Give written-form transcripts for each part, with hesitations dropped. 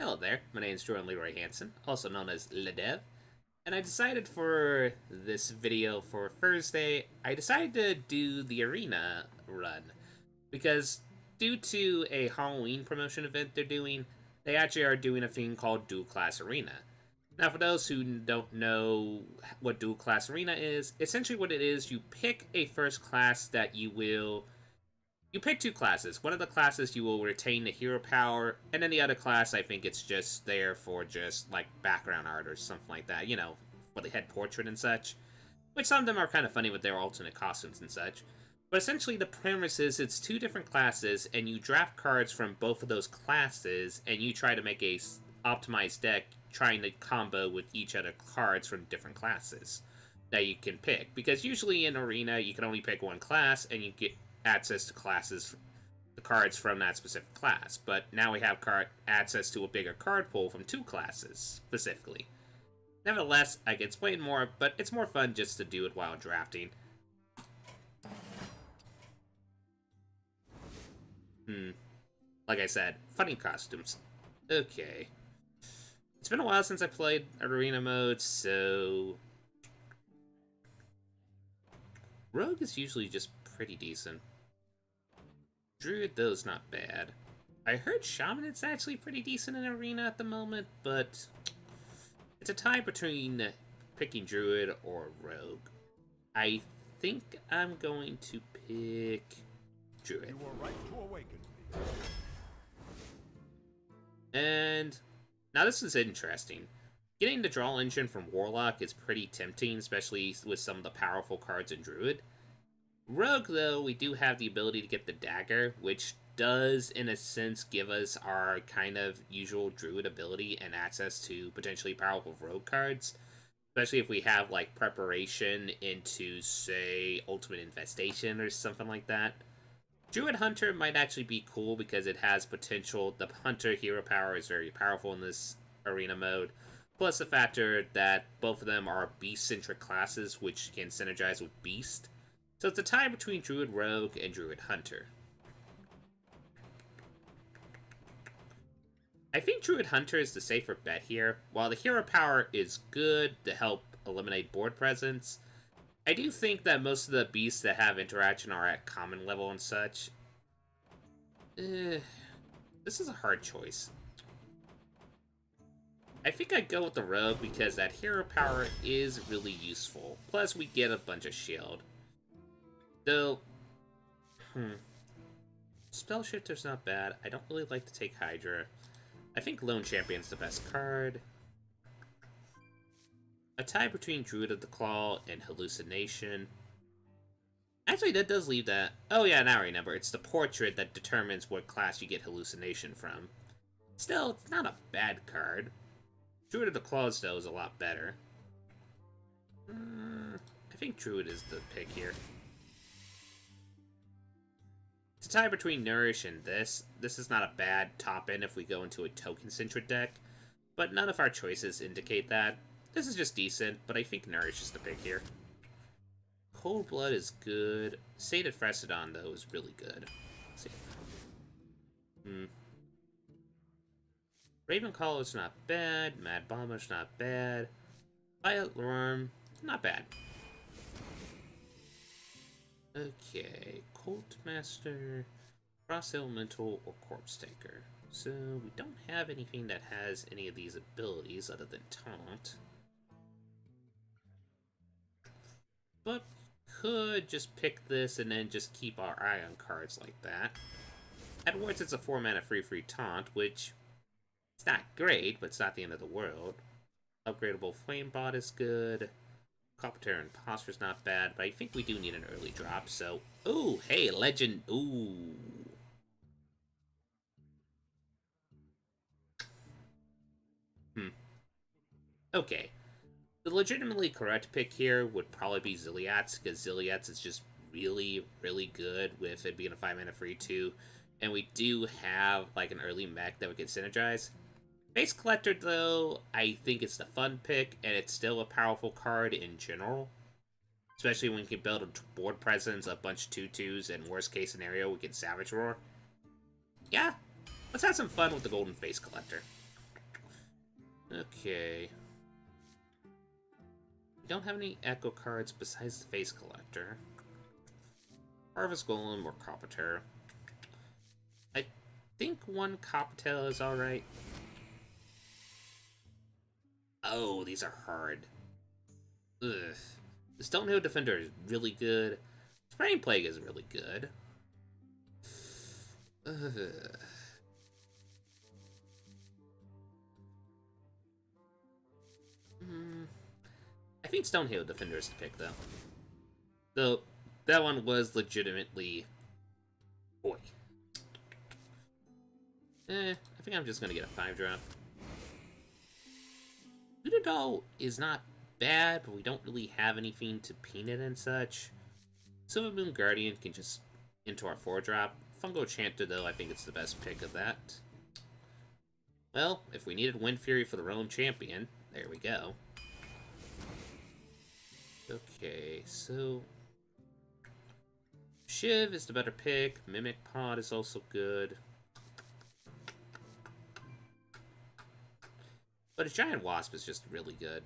Hello there, my name is Jordan Leroy Hansen, also known as Ledev, and I decided for this video for Thursday, I decided to do the arena run, because due to a Halloween promotion event they're doing, they actually are doing a thing called Dual Class Arena. Now for those who don't know what Dual Class Arena is, essentially what it is, you pick a first class that you pick two classes. One of the classes you will retain the hero power, and then the other class I think it's just there for just like background art or something like that, you know, for the head portrait and such. Which some of them are kind of funny with their alternate costumes and such. But essentially the premise is it's two different classes, and you draft cards from both of those classes, and you try to make a optimized deck trying to combo with each other cards from different classes that you can pick. Because usually in Arena you can only pick one class, and you get access to the cards from that specific class. But now we have access to a bigger card pool from two classes specifically. Nevertheless, I can explain more, but it's more fun just to do it while drafting. Like I said, funny costumes. Okay. It's been a while since I played arena mode, so Rogue is usually just pretty decent. Druid, though, is not bad. I heard Shaman is actually pretty decent in Arena at the moment, but it's a tie between picking Druid or Rogue. I think I'm going to pick Druid. You were right to awaken me. And now this is interesting. Getting the draw engine from Warlock is pretty tempting, especially with some of the powerful cards in Druid. Rogue, though, we do have the ability to get the dagger, which does, in a sense, give us our kind of usual Druid ability and access to potentially powerful Rogue cards. Especially if we have, like, preparation into, say, Ultimate Infestation or something like that. Druid Hunter might actually be cool because it has potential. The Hunter hero power is very powerful in this arena mode. Plus the factor that both of them are Beast-centric classes, which can synergize with Beast. So it's a tie between Druid Rogue and Druid Hunter. I think Druid Hunter is the safer bet here. While the hero power is good to help eliminate board presence, I do think that most of the beasts that have interaction are at common level and such. This is a hard choice. I think I'd go with the Rogue because that hero power is really useful. Plus we get a bunch of shield. Though, Spell Shifter's not bad. I don't really like to take Hydra. I think Lone Champion's the best card. A tie between Druid of the Claw and Hallucination. Actually, that does leave that. Oh yeah, now I remember. It's the portrait that determines what class you get Hallucination from. Still, it's not a bad card. Druid of the Claws, though, is a lot better. I think Druid is the pick here. It's a tie between Nourish and this. This is not a bad top end if we go into a token-centric deck, but none of our choices indicate that. This is just decent, but I think Nourish is the pick here. Cold Blood is good. Sated Fresodon, though, is really good. Let's see. Ravenclaw's not bad. Mad Bomber's not bad. Violet Worm, not bad. Okay, Colt Master, Frost Elemental, or Corpse Taker. So we don't have anything that has any of these abilities other than Taunt. But could just pick this and then just keep our eye on cards like that. At worst, it's a 4-mana free Taunt, which it's not great, but it's not the end of the world. Upgradable Flame Bot is good. Copter Imposter's not bad, but I think we do need an early drop, so... Ooh, hey, Legend... Ooh. Okay. The legitimately correct pick here would probably be Zilliat's, because Zilliat's is just really, really good with it being a 5-mana free 2. And we do have, like, an early mech that we can synergize. Base Collector, though, I think it's the fun pick, and it's still a powerful card in general. Especially when we can build a board presence, a bunch of 2/2s, and worst case scenario, we can Savage Roar. Yeah, let's have some fun with the Golden Face Collector. Okay. We don't have any echo cards besides the face collector. Harvest Golem or Coppertail. I think one Coppertail is alright. Oh, these are hard. Ugh. The Stonehill Defender is really good. Spraying Plague is really good. Ugh. I think Stonehill Defender is the pick, though. Though, that one was legitimately... Boy. I think I'm just gonna get a 5-drop. Ludadol is not bad, but we don't really have anything to pin it and such. Silver Moon Guardian can just into our 4-drop. Fungo Chanter, though, I think it's the best pick of that. Well, if we needed Wind Fury for the Realm Champion, there we go. Okay, so... Shiv is the better pick. Mimic Pod is also good. But a Giant Wasp is just really good.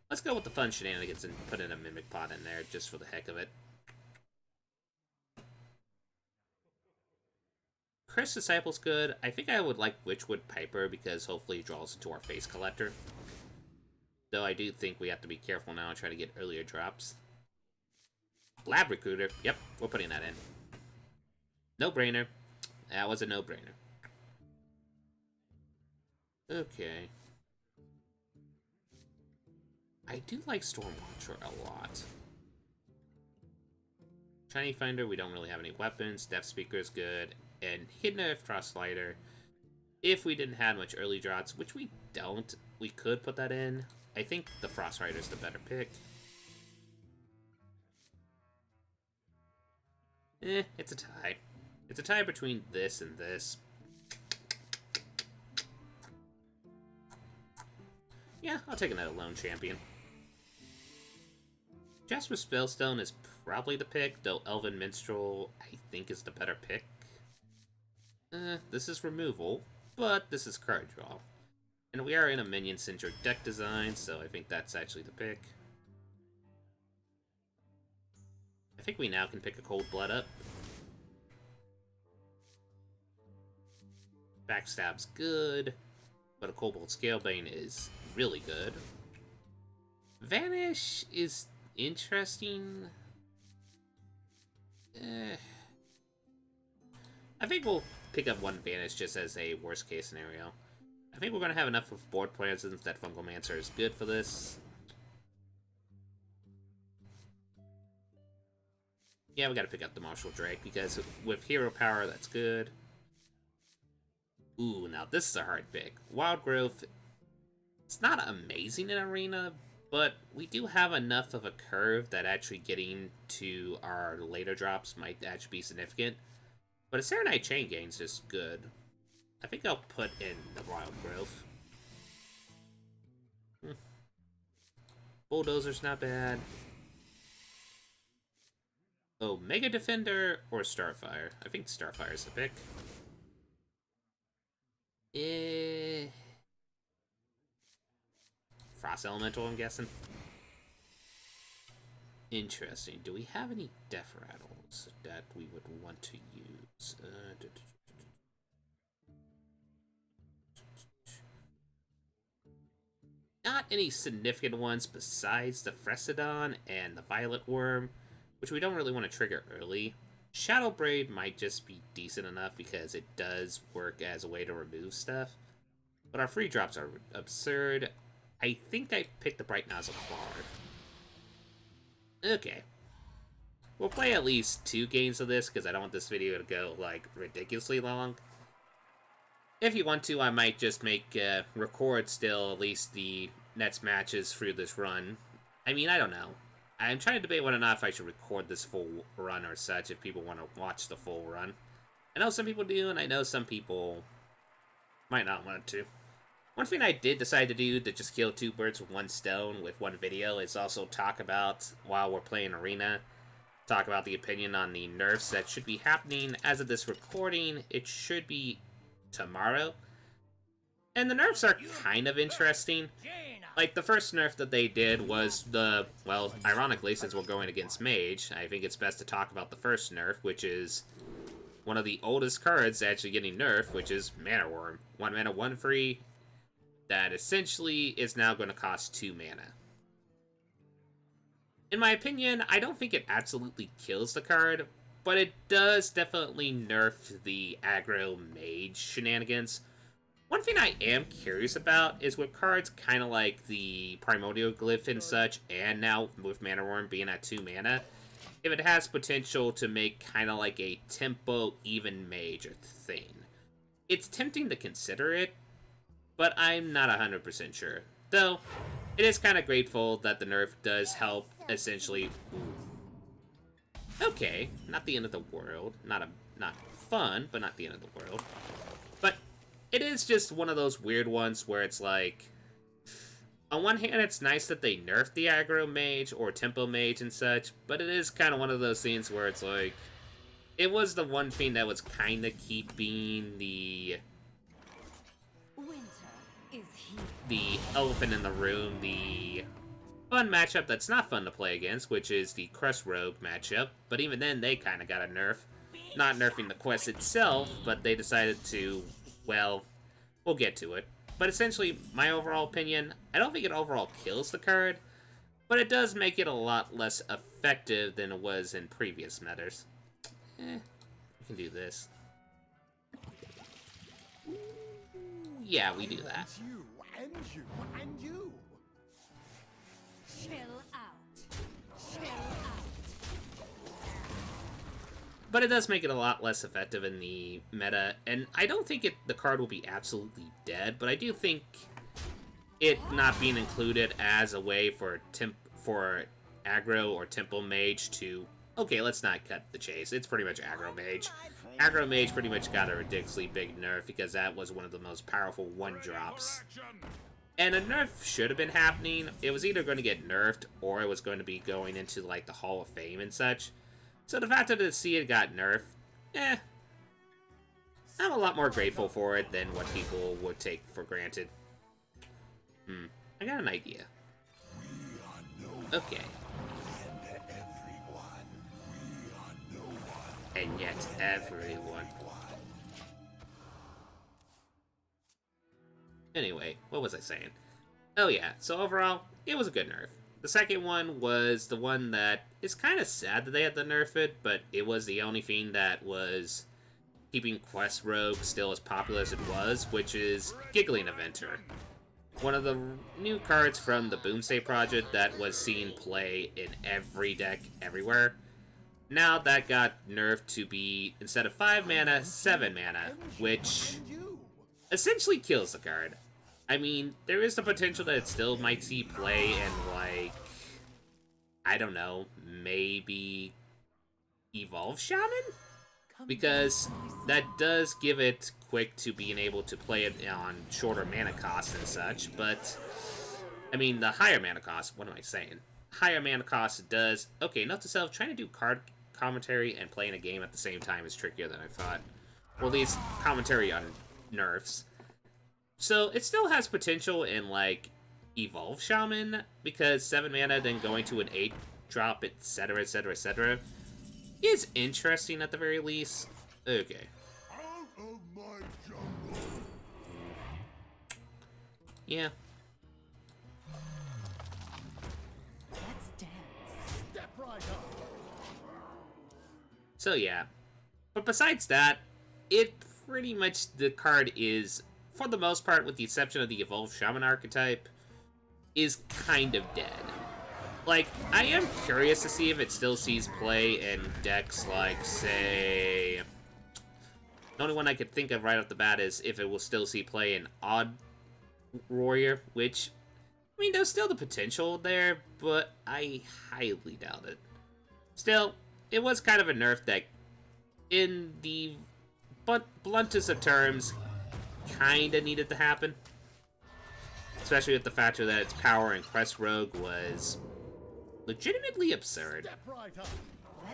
Let's go with the fun shenanigans and put in a Mimic Pod in there just for the heck of it. Chris Disciple's good. I think I would like Witchwood Piper because hopefully it draws into our face collector. Though I do think we have to be careful now and try to get earlier drops. Lab Recruiter. Yep, we're putting that in. No-brainer. That was a no-brainer. Okay. I do like Stormwatcher a lot. Shiny Finder, we don't really have any weapons. Death Speaker is good. And Hidden Earth Frostlighter. If we didn't have much early drops, which we don't, we could put that in. I think the Frostwriter is the better pick. It's a tie. It's a tie between this and this. Yeah, I'll take another Lone Champion. Jasper Spellstone is probably the pick, though Elven Minstrel, I think, is the better pick. This is removal, but this is card draw. And we are in a minion-centric deck design, so I think that's actually the pick. I think we now can pick a Cold Blood up. Backstab's good, but a Cobalt Scalebane is really good. Vanish is interesting. I think we'll pick up one Vanish just as a worst-case scenario. I think we're going to have enough of board presence that Fungomancer is good for this. Yeah, we got to pick up the Martial Drake because with Hero Power, that's good. Ooh, now this is a hard pick. Wild Growth, it's not amazing in Arena, but we do have enough of a curve that actually getting to our later drops might actually be significant. But a Serenite Chain Gains is good. I think I'll put in the Wild Growth. Bulldozer's not bad. Oh, Mega Defender or Starfire? I think Starfire's the pick. Frost Elemental, I'm guessing. Interesting. Do we have any Death Rattles that we would want to use? Not any significant ones besides the Fresodon and the Violet Worm, which we don't really want to trigger early. Shadow Braid might just be decent enough because it does work as a way to remove stuff. But our free drops are absurd. I think I picked the Bright Nozzle Card. Okay. We'll play at least 2 games of this because I don't want this video to go, like, ridiculously long. If you want to, I might just make, record still at least the next matches through this run. I mean, I don't know. I'm trying to debate whether or not if I should record this full run or such if people want to watch the full run. I know some people do, and I know some people might not want to. One thing I did decide to do to just kill 2 birds with 1 stone with 1 video is also talk about, while we're playing Arena, talk about the opinion on the nerfs that should be happening as of this recording. It should be tomorrow. And the nerfs are kind of interesting. Like, the first nerf that they did was the, well, ironically, since we're going against Mage, I think it's best to talk about the first nerf, which is one of the oldest cards actually getting nerfed, which is Mana Worm. 1 mana, 1 free, that essentially is now going to cost 2 mana. In my opinion, I don't think it absolutely kills the card, but it does definitely nerf the aggro Mage shenanigans. One thing I am curious about is with cards kind of like the Primordial Glyph and such, and now with Mana Worm being at 2 mana, if it has potential to make kind of like a tempo even mage thing. It's tempting to consider it, but I'm not 100% sure. Though, it is kind of grateful that the nerf does help essentially... Okay, not the end of the world. Not fun, but not the end of the world. But it is just one of those weird ones where it's like... On one hand, it's nice that they nerfed the aggro mage or tempo mage and such, but it is kind of one of those things where it's like... It was the one thing that was kind of keeping the elephant in the room, the fun matchup that's not fun to play against, which is the Crest Rogue matchup, but even then they kind of got a nerf. Not nerfing the quest itself, but they decided to, well, we'll get to it. But essentially, my overall opinion, I don't think it overall kills the card, but it does make it a lot less effective than it was in previous metas. We can do this. Yeah, we do that. And you, and you. Chill out. Chill out. But it does make it a lot less effective in the meta, and I don't think the card will be absolutely dead, but I do think it not being included as a way for aggro or tempo mage to... Okay, let's not cut the chase. It's pretty much aggro mage. Aggro mage pretty much got a ridiculously big nerf because that was one of the most powerful one-drops. And a nerf should have been happening. It was either going to get nerfed or it was going to be going into like the Hall of Fame and such. So the fact that to see it got nerfed, I'm a lot more grateful for it than what people would take for granted. I got an idea. Okay. And yet everyone. Anyway, what was I saying? Oh yeah, so overall, it was a good nerf. The second one was the one that is kind of sad that they had to nerf it, but it was the only thing that was keeping Quest Rogue still as popular as it was, which is Giggling Eventer. One of the new cards from the Boomsday project that was seen play in every deck everywhere. Now that got nerfed to be, instead of 5 mana, 7 mana, which essentially kills the card. I mean, there is the potential that it still might see play in, like, I don't know, maybe Evolve Shaman? Because that does give it quick to being able to play it on shorter mana costs and such, but, I mean, the higher mana cost, what am I saying? Higher mana cost does, okay, note to self, trying to do card commentary and playing a game at the same time is trickier than I thought. Or at least commentary on nerfs. So it still has potential in, like, Evolve Shaman, because 7 mana, then going to an 8 drop, etc., etc., etc., is interesting at the very least. Okay. Out of my jungle. Yeah. Let's dance. Step right up. So yeah. But besides that, it pretty much, the card is, for the most part, with the exception of the Evolved Shaman archetype, is kind of dead. Like, I am curious to see if it still sees play in decks like, say... The only one I could think of right off the bat is if it will still see play in Odd Warrior, which, I mean, there's still the potential there, but I highly doubt it. Still, it was kind of a nerf that, in the bluntest of terms, kinda needed to happen. Especially with the factor that its power in Quest Rogue was legitimately absurd. Step right up.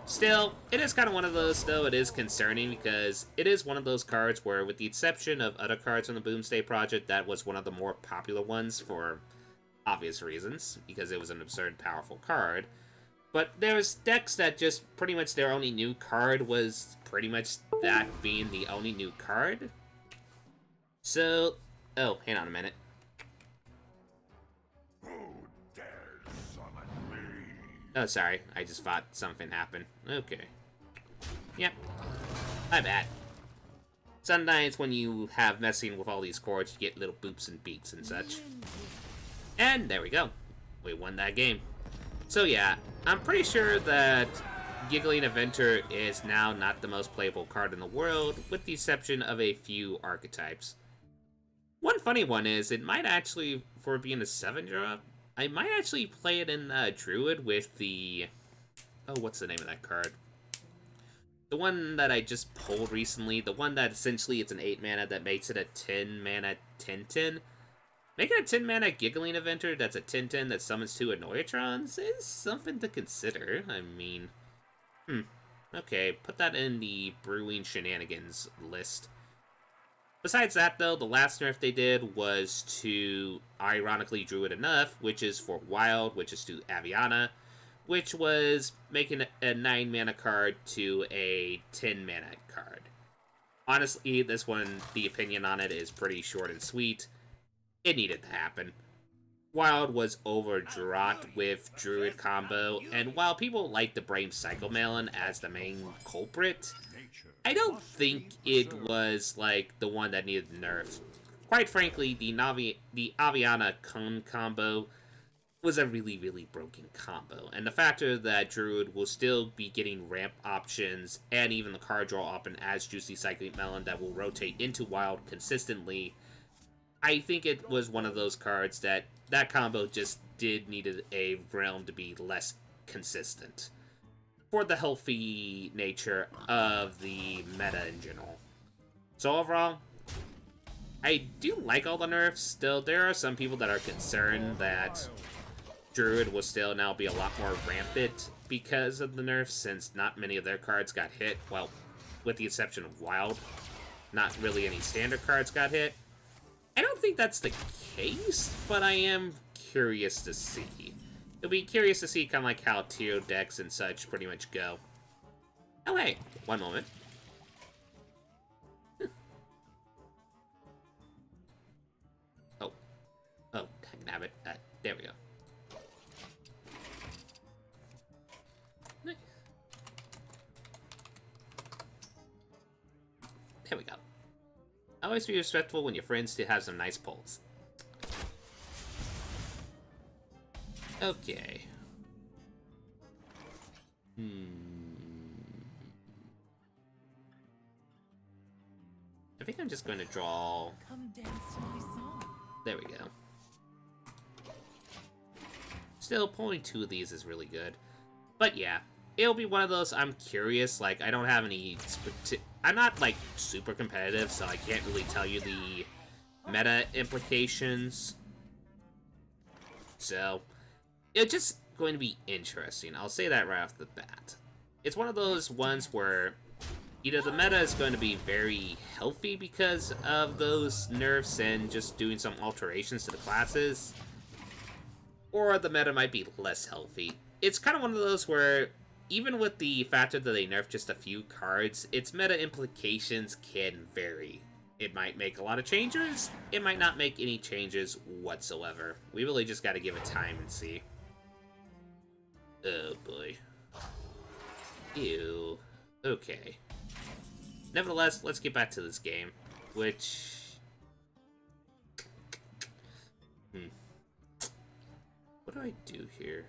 Still, it is kind of one of those, though. It is concerning because it is one of those cards where, with the exception of other cards from the Boomsday Project, that was one of the more popular ones for obvious reasons, because it was an absurd powerful card. But there's decks that just pretty much their only new card was pretty much that being the only new card. So, oh, hang on a minute. Oh, sorry. I just thought something happened. Okay. Yep. My bad. Sometimes when you have messing with all these chords, you get little boops and beats and such. And there we go. We won that game. So yeah, I'm pretty sure that Giggling Inventor is now not the most playable card in the world, with the exception of a few archetypes. One funny one is, it might actually, for being a 7-drop, I might actually play it in Druid with the... Oh, what's the name of that card? The one that I just pulled recently, the one that essentially it's an 8 mana that makes it a 10 mana 10/10. Making a 10 mana Giggling Inventor that's a 10/10 that summons 2 Annoyatrons is something to consider. I mean, okay, put that in the Brewing Shenanigans list. Besides that, though, the last nerf they did was to, ironically, Druid enough, which is for Wild, which is to Aviana, which was making a 9 mana card to a 10 mana card. Honestly, this one, the opinion on it is pretty short and sweet. It needed to happen. Wild was overdrought with Druid combo, and while people like to blame Psychomelon as the main culprit, I don't think it was, like, the one that needed nerf. Quite frankly, the Aviana Kun combo was a really, really broken combo, and the factor that Druid will still be getting ramp options, and even the card draw option as Juicy Psychomelon that will rotate into Wild consistently, I think it was one of those cards that combo just needed a realm to be less consistent for the healthy nature of the meta in general. So overall, I do like all the nerfs. Still, there are some people that are concerned that Druid will still now be a lot more rampant because of the nerfs, since not many of their cards got hit. Well, with the exception of Wild, not really any standard cards got hit. I don't think that's the case, but I am curious to see. It'll be curious to see kind of like how tier decks and such pretty much go. Oh, hey, one moment. Oh, nabbit. There we go. Nice. There we go. Always be respectful when your friends still have some nice pulls. Okay. I think I'm just going to draw... Come dance to my song. There we go. Still, pulling 2 of these is really good. But yeah, it'll be one of those, I'm curious, like, I don't have any... I'm not, like, super competitive, so I can't really tell you the meta implications. So, it's just going to be interesting. I'll say that right off the bat. It's one of those ones where either the meta is going to be very healthy because of those nerfs and just doing some alterations to the classes, or the meta might be less healthy. It's kind of one of those where, even with the factor that they nerf just a few cards, its meta implications can vary. It might make a lot of changes, it might not make any changes whatsoever. We really just gotta give it time and see. Oh boy. Ew. Okay. Nevertheless, let's get back to this game, which... What do I do here?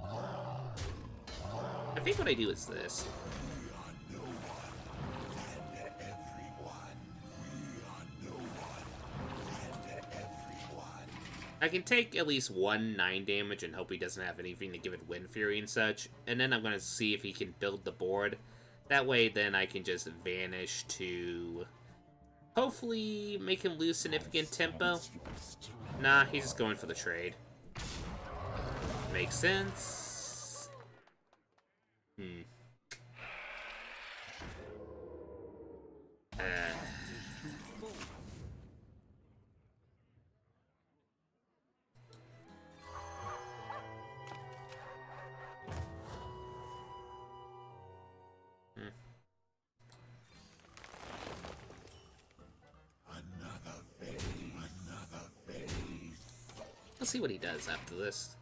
I think what I do is this. I can take at least 1 9 damage and hope he doesn't have anything to give it Wind Fury and such, and then I'm going to see if he can build the board. That way, then I can just vanish to hopefully make him lose significant tempo. Nah, he's just going for the trade. Makes sense. Hmm. Let's see what he does after this.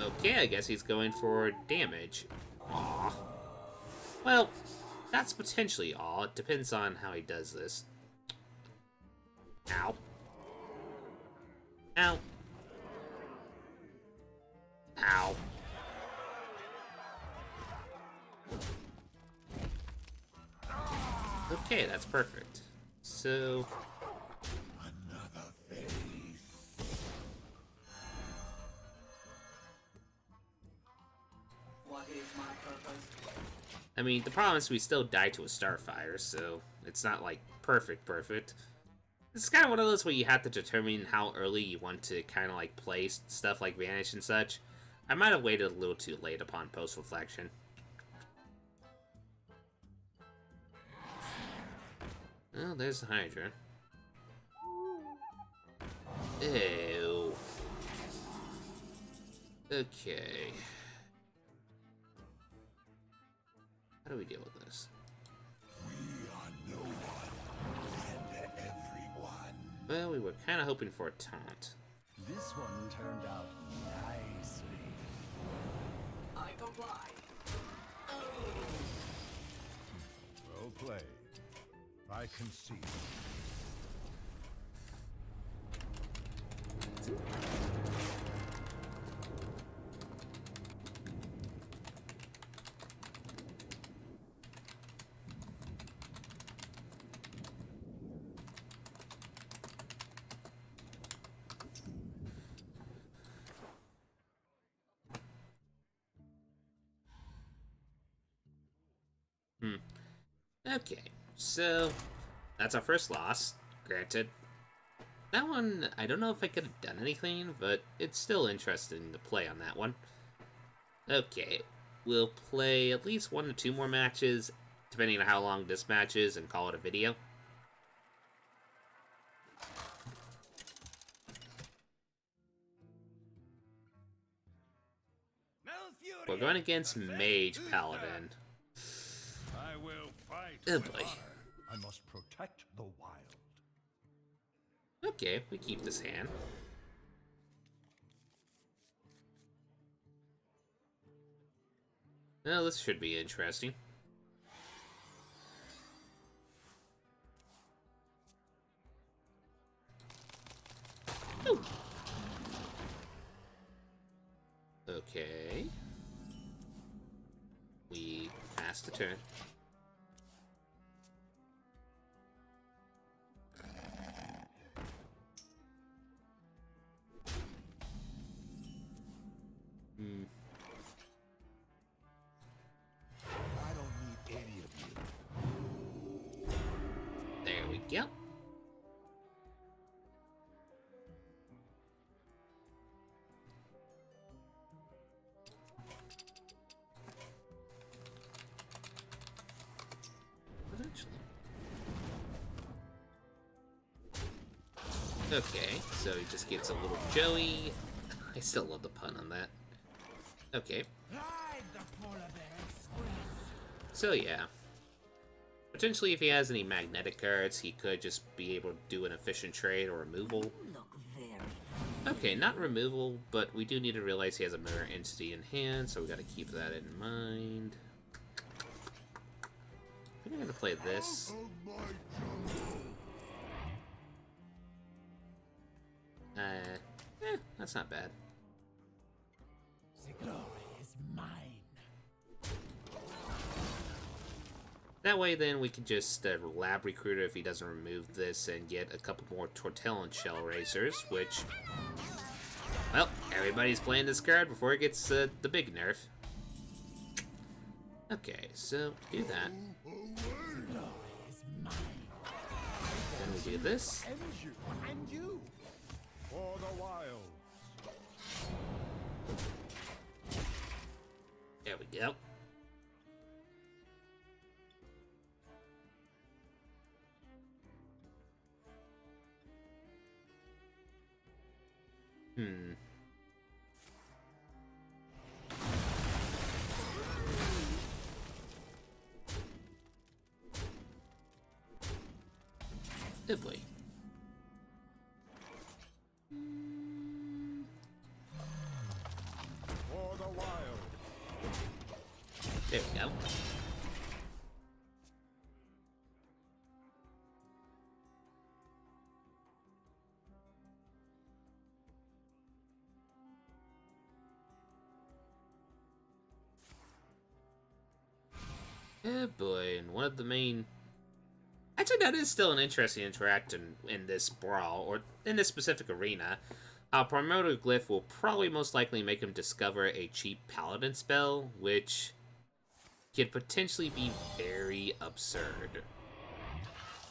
Okay, I guess he's going for damage. Aw. Well, that's potentially all. It depends on how he does this. Ow. Ow. Ow. Okay, that's perfect. So... Another face. What is my purpose? I mean, the problem is we still die to a starfire, so it's not, like, perfect. It's kind of one of those where you have to determine how early you want to kind of, like, play stuff like Vanish and such. I might have waited a little too late upon post-reflection. Oh, there's the Hydra. Ew. Okay. How do we deal with this? We are no one and everyone. Well, we were kind of hoping for a taunt. This one turned out nicely. I comply. Well played. I concede. Okay, so that's our first loss. Granted, that one, I don't know if I could have done anything, but it's still interesting to play on that one. Okay, we'll play at least 1 to 2 more matches, depending on how long this match is, and call it a video. We're going against Mage Paladin. I will fight. Oh with boy. honor. I must protect the wild. Okay, we keep this hand. Well, this should be interesting. Ooh. Okay. We pass the turn. I don't need any of you. There we go. Okay, so he just gets a little Joey. I still love the pun on that. Okay. So yeah. Potentially if he has any magnetic cards, he could just be able to do an efficient trade or removal. Look very Okay, not removal, but we do need to realize he has a mirror entity in hand, so we gotta keep that in mind. I think I'm gonna play this. That's not bad. The glory is mine. That way, then, we can just lab recruiter if he doesn't remove this and get a couple more Tortellon Shell Racers, which... Well, everybody's playing this card before it gets the big nerf. Okay, so do that. Glory is mine. Then we do this. End you and you for the wilds. There we go. Oh boy. For the wild. There we go. Oh boy, and one of the main... Actually, that is still an interesting interaction in this brawl, or in this specific arena. Primordial Glyph will probably most likely make him discover a cheap paladin spell, which could potentially be very absurd.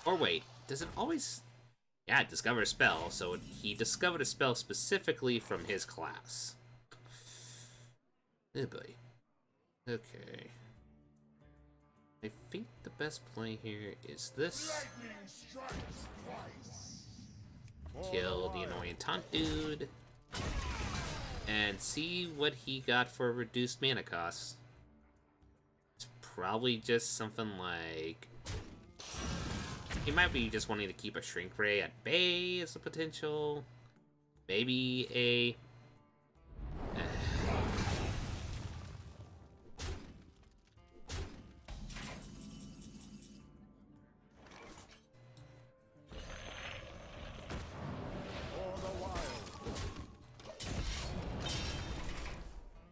Or wait, does it always... Yeah, discover a spell, so he discovered a spell specifically from his class. Oh boy. Okay. I think the best play here is this. Lightning strikes twice. Kill the annoying taunt dude. And see what he got for reduced mana cost. It's probably just something like... He might be just wanting to keep a Shrink Ray at bay as a potential. Maybe a...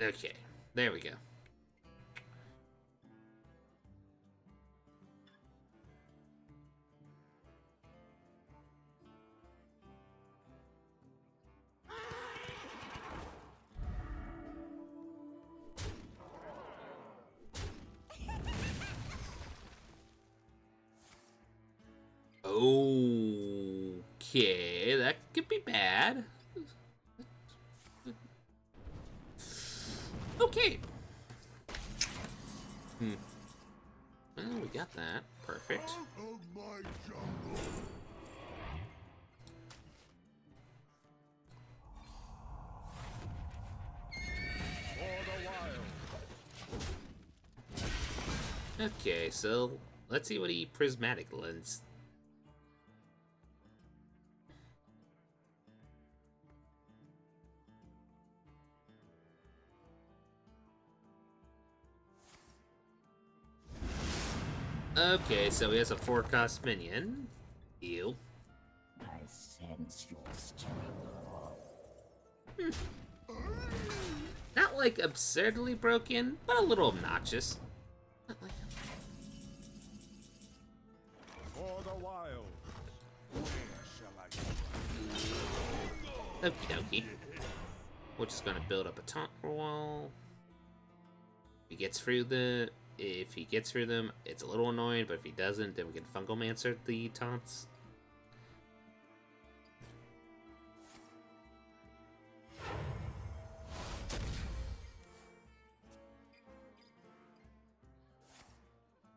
Okay, there we go. Okay, that could be bad. Okay. Well, we got that. Perfect. Out of my jungle. For the wild. Okay, so let's see what he prismatic lens. Okay, so he has a 4-cost minion. Ew. I sense your strength. Not like absurdly broken, but a little obnoxious. Not like... For the wild. Where shall I go? Okie dokie. We're just gonna build up a taunt wall. If he gets through them, it's a little annoying, but if he doesn't, then we can Fungomancer the taunts.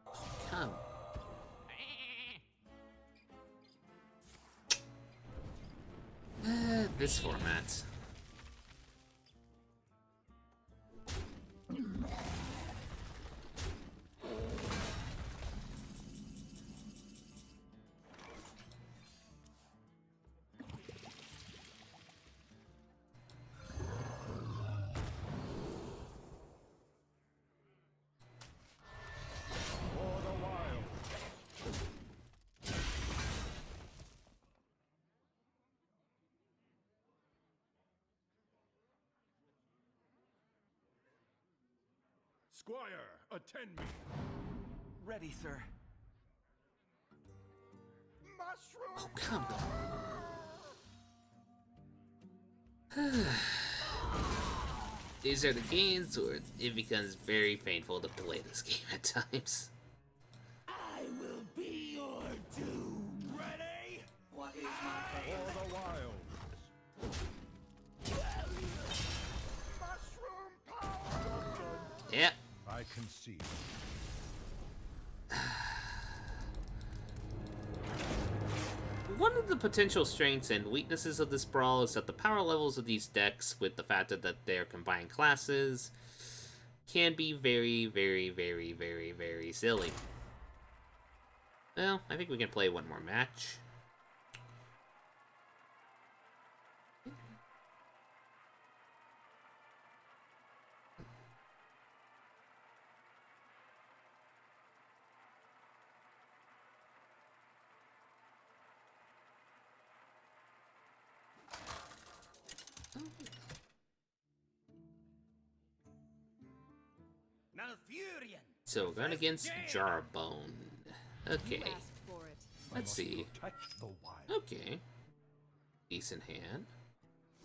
Oh, come. This format. For the wild. Squire, attend me. Ready, sir. Mushroom. Oh, come on. these are the games where it becomes very painful to play this game at times. I will be your doom. Ready? What is my For fate? the wild. Mushroom power! Yep. I concede. One of the potential strengths and weaknesses of this brawl is that the power levels of these decks, with the fact that they're combined classes, can be very, very, very, very, very silly. Well, I think we can play one more match. Malfurion. So we're going against Jarbone. Okay, Ask for it. let's see. Protect the wild. Okay. Decent hand.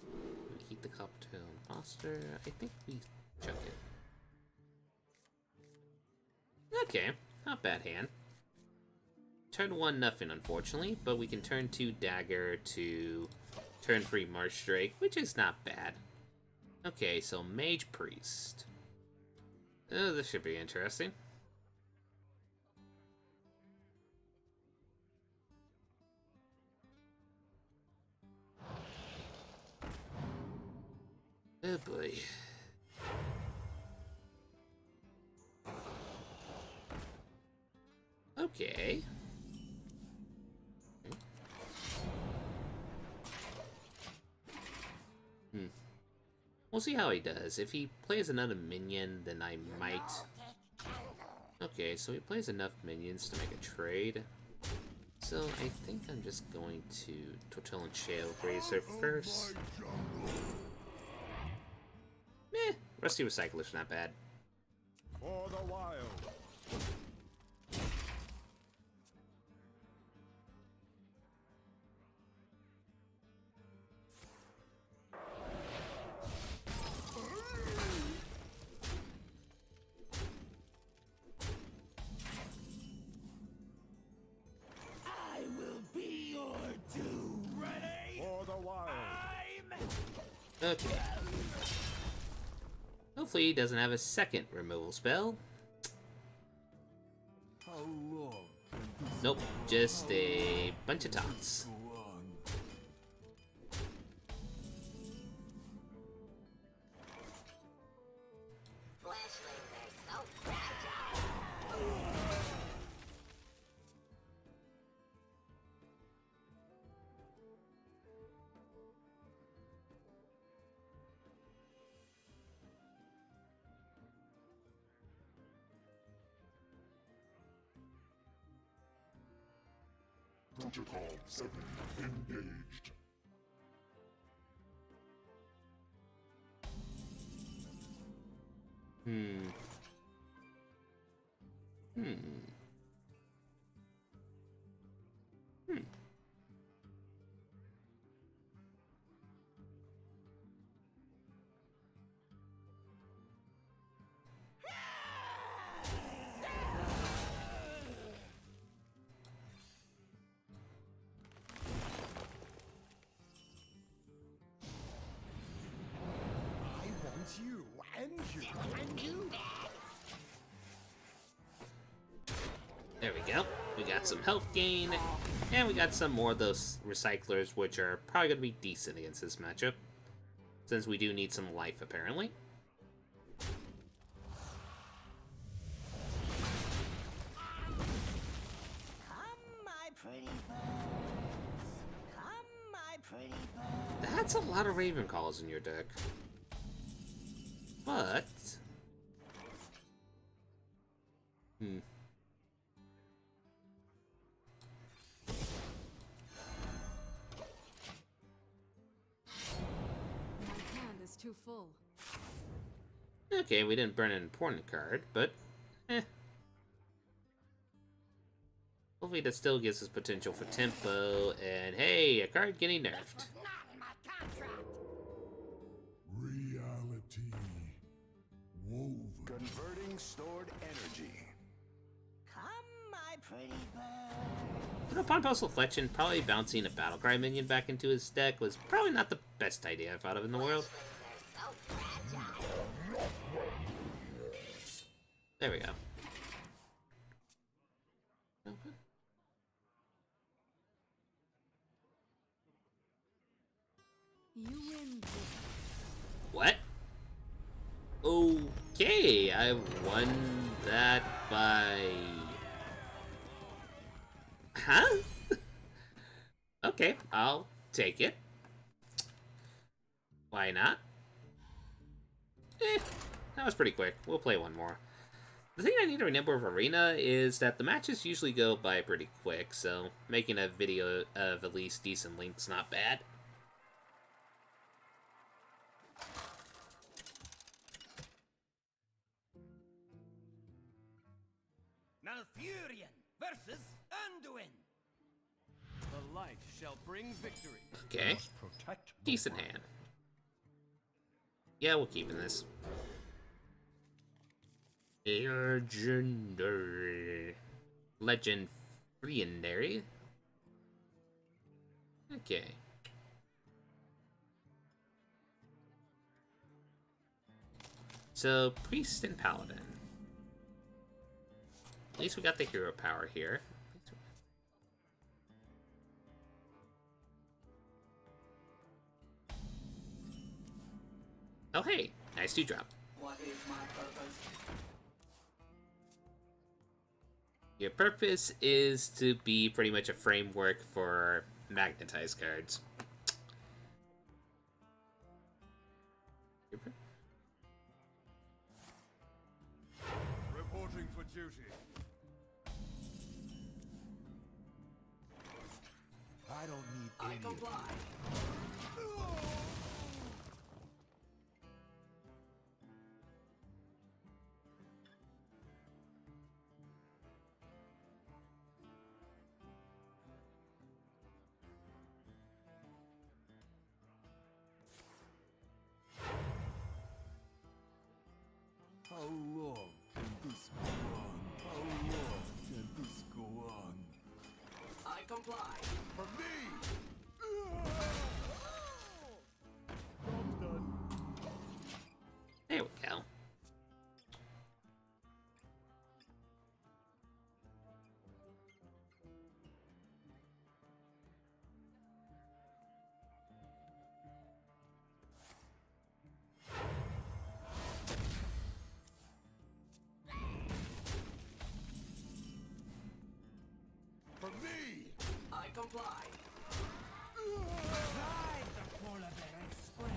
We keep the cup to imposter. I think we chuck it. Okay, not bad hand. Turn 1, nothing, unfortunately, but we can turn 2 dagger to turn 3 Marsh Drake, which is not bad. Okay, so Mage Priest. Oh, this should be interesting. Oh boy. Okay. We'll see how he does. If he plays another minion, then I might... Okay, so he plays enough minions to make a trade. So I think I'm just going to Tortillon Trailblazer first. Meh, Rusty Recycler's not bad. For the wild. I will be your doom. Ready? For the wild. Okay. Hopefully he doesn't have a second removal spell. How long can this Nope, just a bunch of taunts. go on? Flashlings are so fragile. Protocol 7 engaged. Hmm. I want you and you and you. There we go. We got some health gain, and we got some more of those recyclers, which are probably going to be decent against this matchup, since we do need some life, apparently. Come, my pretty birds. Come, my pretty birds. That's a lot of Raven Calls in your deck. But... My hand is too full. Okay, we didn't burn an important card, but... Hopefully that still gives us potential for tempo, and hey, a card getting nerfed. Not in my contract. Reality. Converting stored energy. Come, my pretty bird. But upon post-reflection, probably bouncing a Battlecry minion back into his deck was probably not the best idea I've thought of in the world. They're so fragile. There we go. You win this. What? Okay, I won that by... Huh? Okay, I'll take it. Why not? That was pretty quick. We'll play one more. The thing I need to remember of Arena is that the matches usually go by pretty quick, so making a video of at least decent length's not bad. Malfurion versus Anduin. The light shall bring victory. Okay, Protect the decent world. hand. Yeah, we're keeping this. Legendary. Legendary? Okay. So, Priest and Paladin. At least we got the hero power here. Oh hey, nice 2-drop. What is my purpose? Your purpose is to be pretty much a framework for magnetized cards. Reporting for duty. I don't need I any of comply. How long can this go on? How long can this go on? I comply. For me! There we go. For me! I comply. Ride the Polar Bear Express.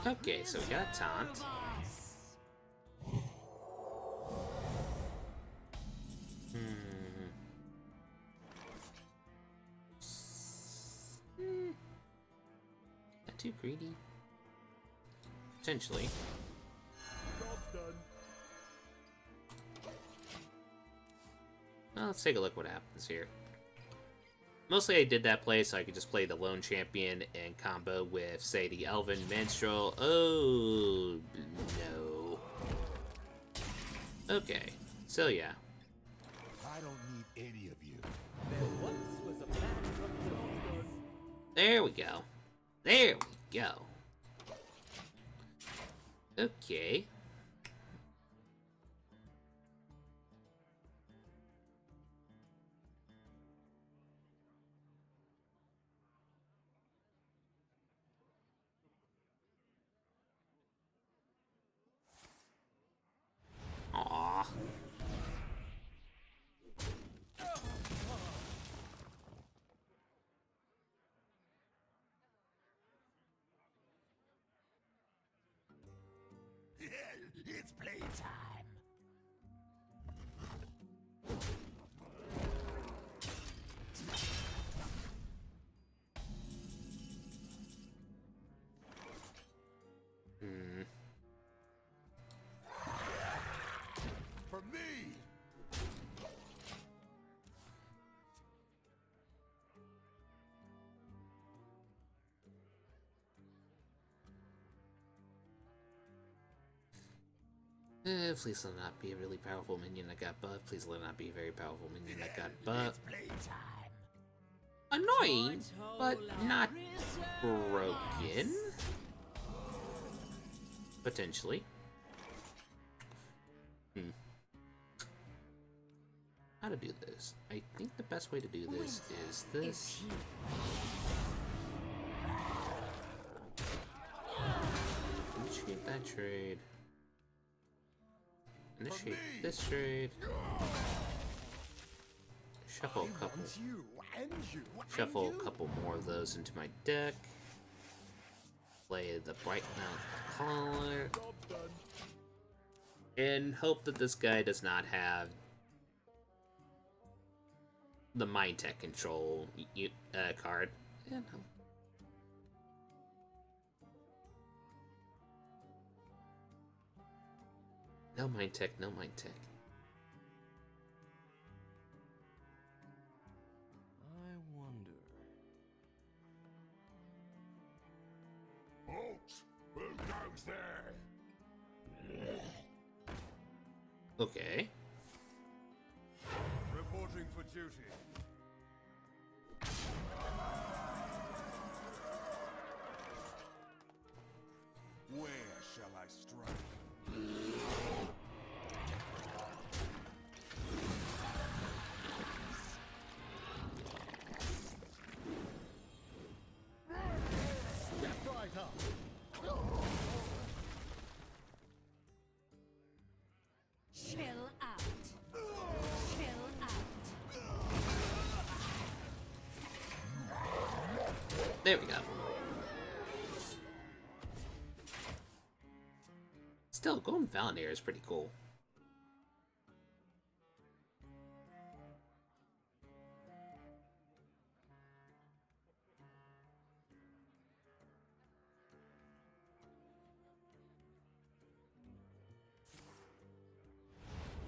Okay, so we got Taunt. Not too greedy. Potentially. Well, let's take a look what happens here. Mostly I did that play so I could just play the lone champion and combo with, say, the Elven Minstrel. Oh, no. Okay, so yeah. I don't need any of you. There once was a man from Damascus. There we go. There we go. Okay. Aww. It's playtime. Please let it not be a really powerful minion that got buffed. Please let it not be a very powerful minion that got buffed. Annoying, but not broken. Potentially. How to do this? I think the best way to do this is this. Initiate that trade. Initiate this trade. Shuffle a couple more of those into my deck. Play the Bright Mouth Collar. And hope that this guy does not have the Mind Tech Control card. Yeah, no. No Mind Tech, no Mind Tech. I wonder. Halt! Who goes there? Okay. Reporting for duty. Where shall I strike? Step right up. Chill out. Chill out. There we go. Still, going Valenier is pretty cool.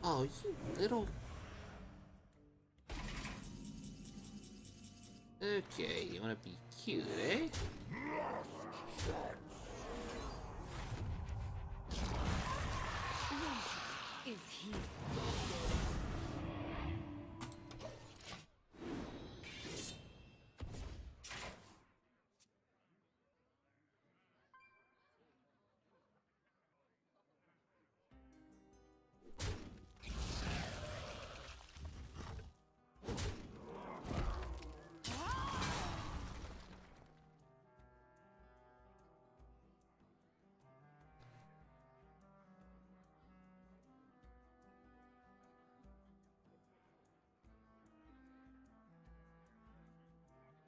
Oh, you little... Okay, you wanna be cute, eh? Is here.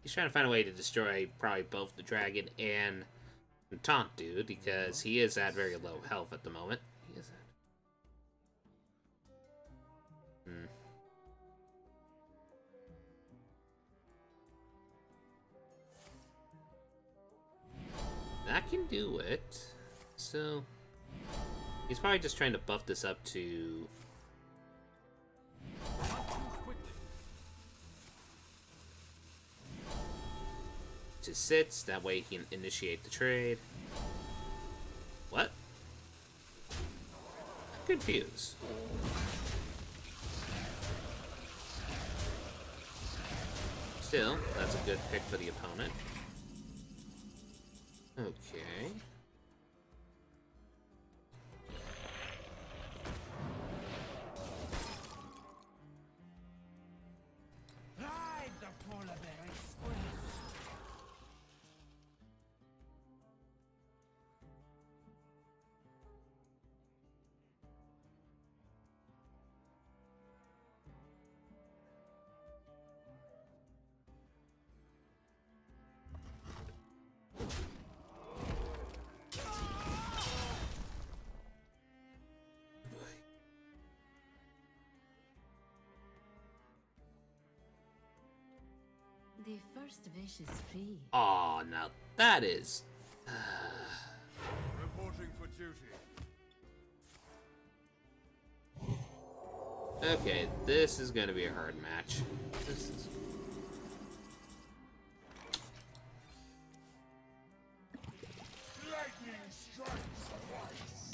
He's trying to find a way to destroy probably both the dragon and the taunt dude, because he is at very low health at the moment. He is at... That can do it. So... He's probably just trying to buff this up to... to sits, that way he can initiate the trade. What? I'm confused. Still, that's a good pick for the opponent. Okay. Hide the polar bear express. The first wish is free. Aw, now that is... Reporting for duty. Okay, this is gonna be a hard match. This is... Lightning strikes twice.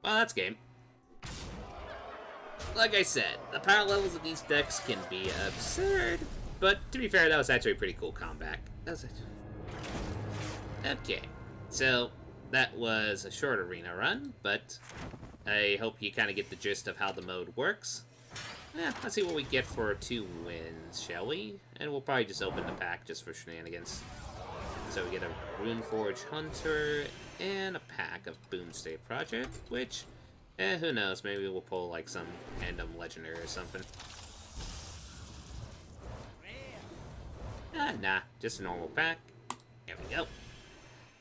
Well, that's game. Like I said, the power levels of these decks can be absurd, but to be fair, that was actually a pretty cool comeback. That was it. Okay, so that was a short arena run, but I hope you kind of get the gist of how the mode works. Yeah, let's see what we get for 2 wins, shall we? And we'll probably just open the pack just for shenanigans. So we get a Runeforge Hunter and a pack of Boomsday Project, which, who knows, maybe we'll pull like some random legendary or something. Nah, just a normal pack. There we go.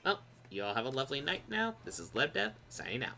Well, you all have a lovely night now. This is LevDev, signing out.